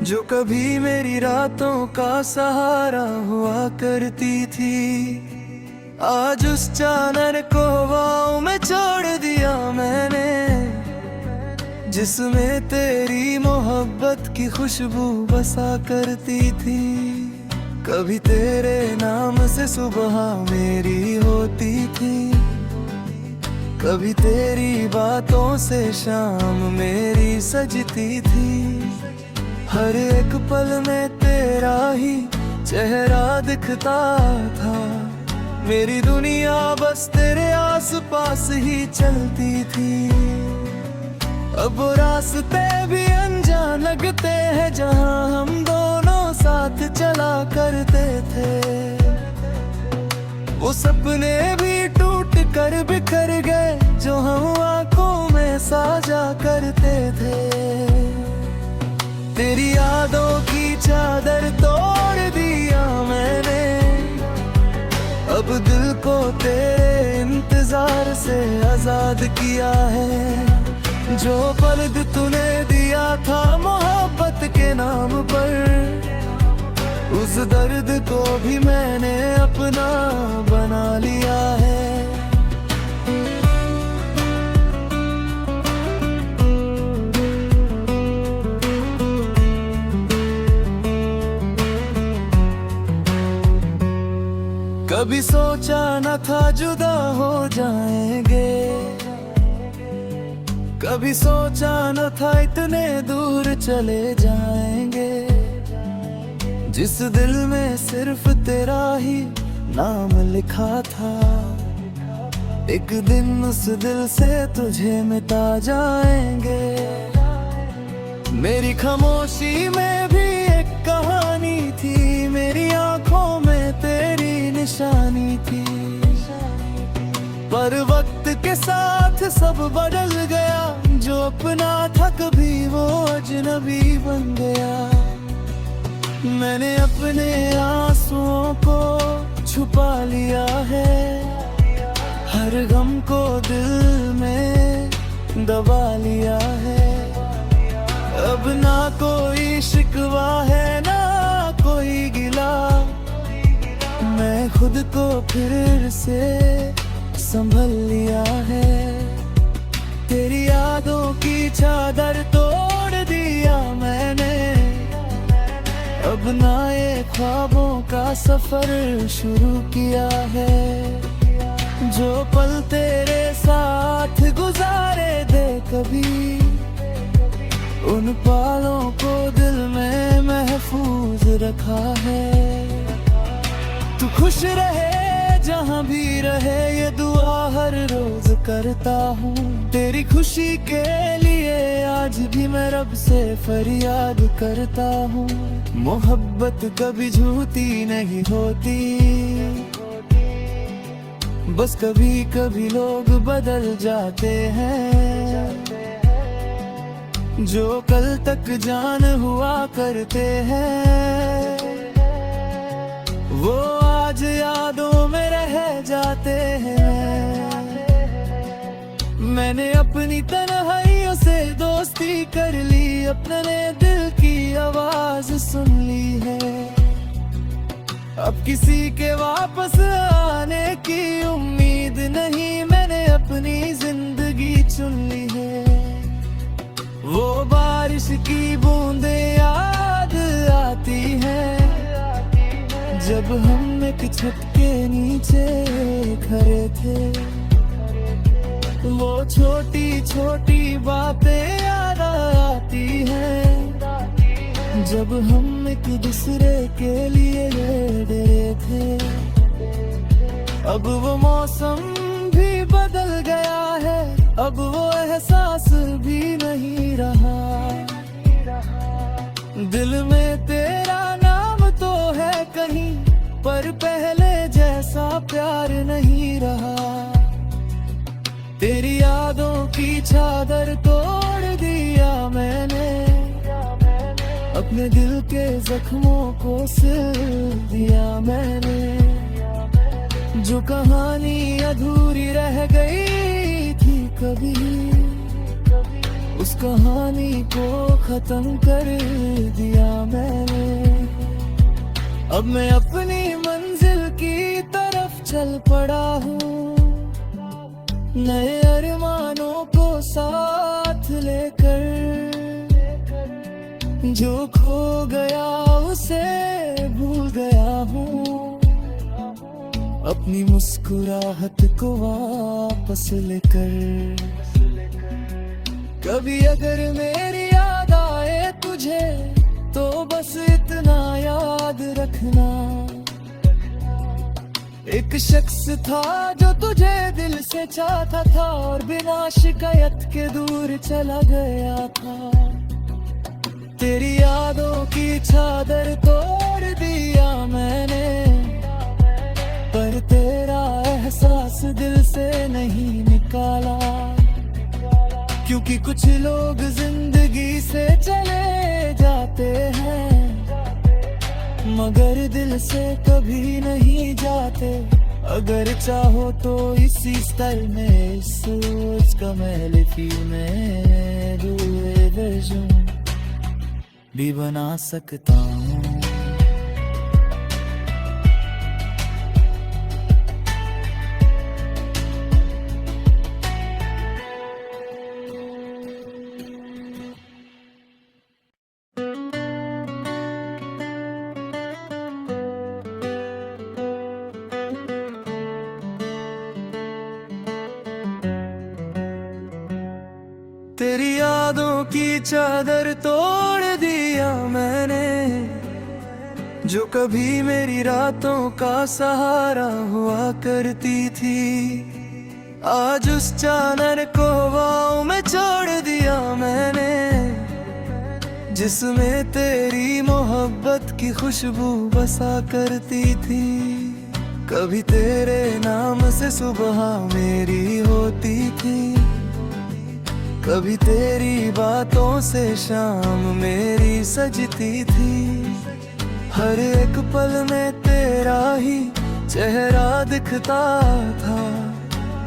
जो कभी मेरी रातों का सहारा हुआ करती थी, आज उस चादर को हवाओं में छोड़ दिया मैंने, जिसमें तेरी मोहब्बत की खुशबू बसा करती थी। कभी तेरे नाम से सुबह मेरी होती थी, कभी तेरी बातों से शाम मेरी सजती थी। हर एक पल में तेरा ही चेहरा दिखता था, मेरी दुनिया बस तेरे आसपास ही चलती थी। अब वो रास्ते भी अनजान लगते हैं जहां हम दोनों साथ चला करते थे। वो सपने भी टूट कर बिखर गए जो हम आंखों में साझा करते थे। तेरी यादों की चादर तोड़ दिया मैंने, अब दिल को तेरे इंतजार से आजाद किया है। जो पल तूने दिया था मोहब्बत के नाम पर, उस दर्द को भी मैंने अपना बना लिया है। कभी सोचा न था जुदा हो जाएंगे, कभी सोचा न था इतने दूर चले जाएंगे। जिस दिल में सिर्फ तेरा ही नाम लिखा था, एक दिन उस दिल से तुझे मिटा जाएंगे। मेरी खामोशी में भी एक कहानी थी, मेरी आंखों में तेरी निशानी थी। पर वक्त के साथ सब बदल गया, जो अपना था कभी वो अजनबी बन गया। मैंने अपने आंसुओं को छुपा लिया है, हर गम को दिल में दबा लिया है। अब ना कोई शिकवा है ना कोई गिला, मैं खुद को फिर से संभल लिया है। तेरी यादों की चादर तोड़ दिया मैंने, अब नए ख्वाबों का सफर शुरू किया है। जो पल तेरे साथ गुजारे थे कभी, उन पलों को दिल में महफूज रखा है। तू खुश रहे जहाँ भी रहे, ये दुआ हर रोज करता हूँ। तेरी खुशी के लिए आज भी मैं रब से फरियाद करता हूँ। मोहब्बत कभी झूठी नहीं होती, बस कभी कभी लोग बदल जाते हैं। जो कल तक जान हुआ करते हैं, वो आज यादों में रह जाते हैं। मैंने अपनी तन्हाइयों से दोस्ती कर ली, अपने दिल की आवाज सुन ली है। अब किसी के वापस आने की उम्मीद नहीं, मैंने अपनी जिंदगी चुन ली है। वो बारिश की बूंदें याद आती हैं, जब हम एक छत के नीचे खड़े थे। वो छोटी छोटी बातें याद आती हैं, जब हम एक दूसरे के लिए डरे थे। अब वो मौसम भी बदल गया है, अब वो एहसास भी नहीं रहा। दिल में तेरा नाम तो है कहीं, पर पहले जैसा प्यार नहीं रहा। तेरी यादों की चादर तोड़ दिया मैंने, अपने दिल के जख्मों को सिल दिया मैंने। जो कहानी अधूरी रह गई थी कभी, उस कहानी को खत्म कर दिया मैंने। अब मैं अपनी मंजिल की तरफ चल पड़ा हूँ, नए अरमानों को साथ लेकर। जो खो गया उसे भूल गया हूँ, अपनी मुस्कुराहट को वापस लेकर। कभी अगर मेरी याद आए तुझे तो बस इतना याद रखना, एक शख्स था जो तुझे दिल से चाहता था और बिना शिकायत के दूर चला गया था। तेरी यादों की चादर तोड़ दिया मैंने, पर तेरा एहसास दिल से नहीं निकाला। क्योंकि कुछ लोग जिंदगी से चले जाते हैं, मगर दिल से कभी नहीं जाते। अगर चाहो तो इसी स्टाइल में इस सोच का मैं लिखी में दूसरे वर्जन भी बना सकता हूँ। तेरी यादों की चादर तोड़ दिया मैंने, जो कभी मेरी रातों का सहारा हुआ करती थी। आज उस चादर को हवाओं में छोड़ दिया मैंने, जिसमें तेरी मोहब्बत की खुशबू बसा करती थी। कभी तेरे नाम से सुबह मेरी होती थी, कभी तेरी बातों से शाम मेरी सजती थी। हर एक पल में तेरा ही चेहरा दिखता था,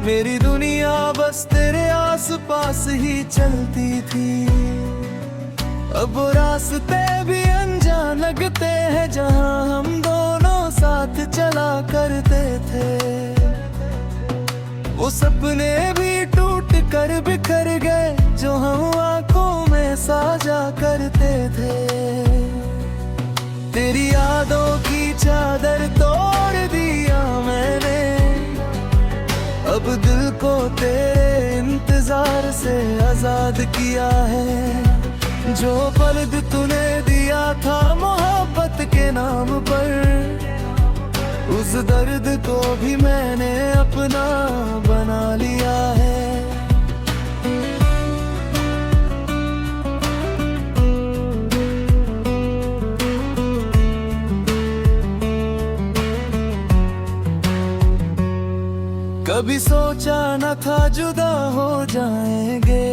मेरी दुनिया बस तेरे आसपास ही चलती थी। अब वो रास्ते भी अनजान लगते हैं जहां हम दोनों साथ चला करते थे। वो सपने भी टूट कर बिखर गए जो हम आंखों में साझा करते थे। तेरी यादों की चादर तोड़ दिया मैंने, अब दिल को तेरे इंतजार से आजाद किया है। जो पल तूने दिया था मोहब्बत के नाम पर, उस दर्द को भी मैंने अपना बना लिया है। कभी सोचा न था जुदा हो जाएंगे,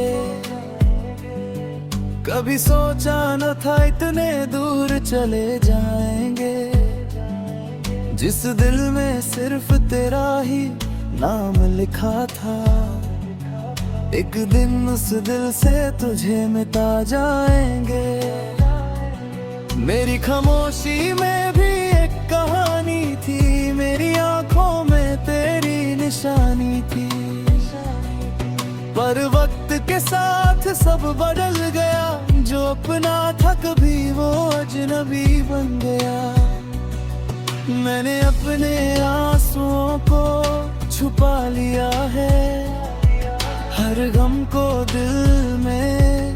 कभी सोचा न था इतने दूर चले जाएंगे। जिस दिल में सिर्फ तेरा ही नाम लिखा था, एक दिन उस दिल से तुझे मिटा जाएंगे। मेरी खामोशी में भी एक कहानी थी, मेरी आंखों में तेरी निशानी थी। पर वक्त के साथ सब बदल गया, जो अपना था कभी वो अजनबी बन गया। मैंने अपने आंसुओं को छुपा लिया है, हर गम को दिल में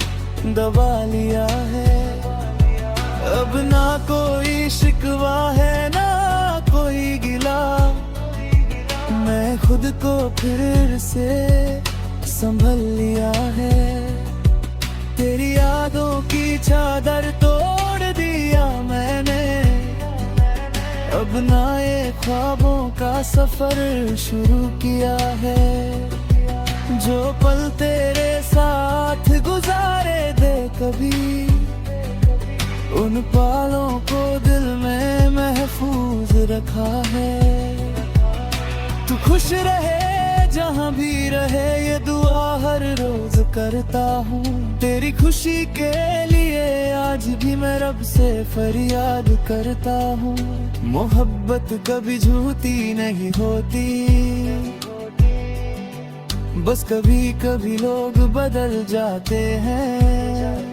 दबा लिया है। अब ना कोई शिकवा है ना कोई गिला, मैं खुद को फिर से संभल लिया है। तेरी यादों की चादर तोड़ दिया मैंने, अब नए ख्वाबों का सफर शुरू किया है। जो पल तेरे साथ गुजारे थे कभी, उन पलों को दिल में महफूज रखा है। तू खुश रहे जहां भी रहे ये दुआ दुआ हर रोज करता हूँ, तेरी खुशी के लिए आज भी मैं रब से फरियाद करता हूँ। मोहब्बत कभी झूठी नहीं होती, बस कभी कभी लोग बदल जाते हैं।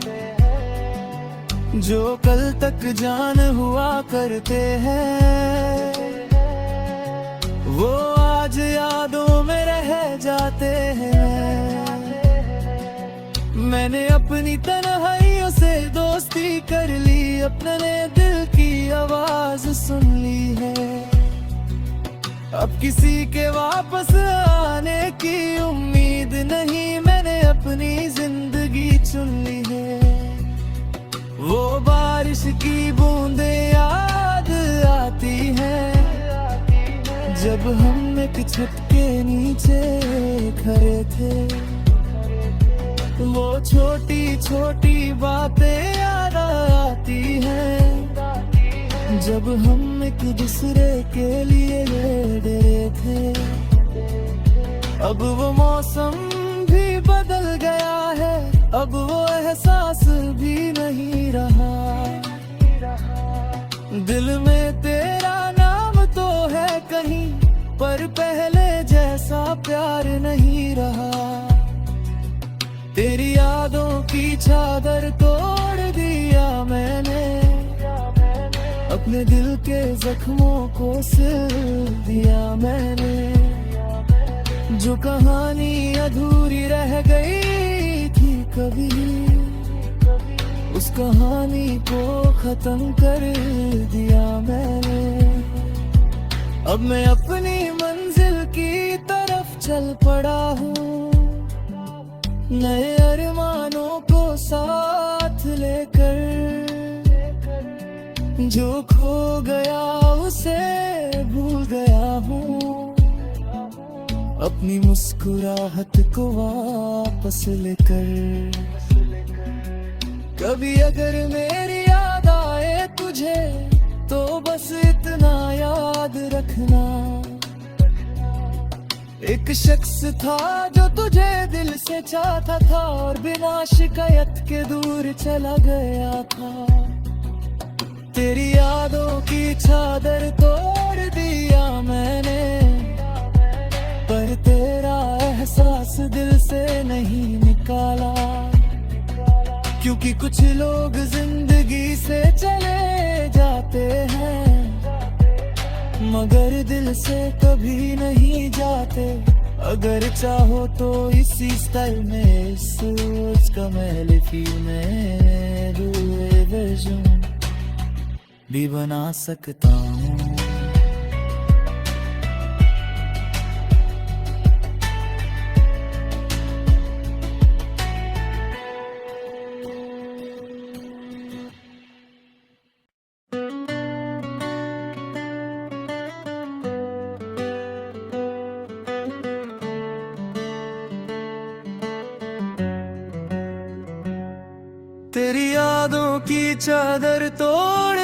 जो कल तक जान हुआ करते हैं, वो आज यादों में रह जाते हैं। मैंने अपनी तन्हाइयों से दोस्ती कर ली, अपने दिल की आवाज सुन ली है। अब किसी के वापस आने की उम्मीद नहीं, मैंने अपनी जिंदगी चुन ली है। वो बारिश की बूंदें याद आती हैं, जब हम एक छत के नीचे खड़े थे। वो छोटी छोटी बातें याद आती हैं, जब हम एक दूसरे के लिए डरे थे। अब वो मौसम भी बदल गया है, अब वो एहसास भी नहीं रहा। दिल में तेरा नाम तो है कहीं, पर पहले जैसा प्यार नहीं रहा। तेरी यादों की चादर तोड़ दिया मैंने, अपने दिल के जख्मों को सिल दिया मैंने। जो कहानी अधूरी रह गई थी कभी, उस कहानी को खत्म कर दिया मैंने। अब मैं अपनी मंजिल की तरफ चल पड़ा हूँ, नए अरमानों को साथ लेकर। जो खो गया उसे भूल गया हूँ, अपनी मुस्कुराहट को वापस लेकर। कभी अगर मेरी याद आए तुझे, तो बस इतना याद रखना, एक शख्स था जो तुझे दिल से चाहता था, और बिना शिकायत के दूर चला गया था। तेरी यादों की चादर तोड़ दिया मैंने, पर तेरा एहसास दिल से नहीं निकाला। क्योंकि कुछ लोग जिंदगी से चले जाते हैं, मगर दिल से कभी नहीं जाते। अगर चाहो तो इसी स्टाइल में सोच का महल में दूए वर्जन भी बना सकता हूँ। तेरी यादों की चादर तोड़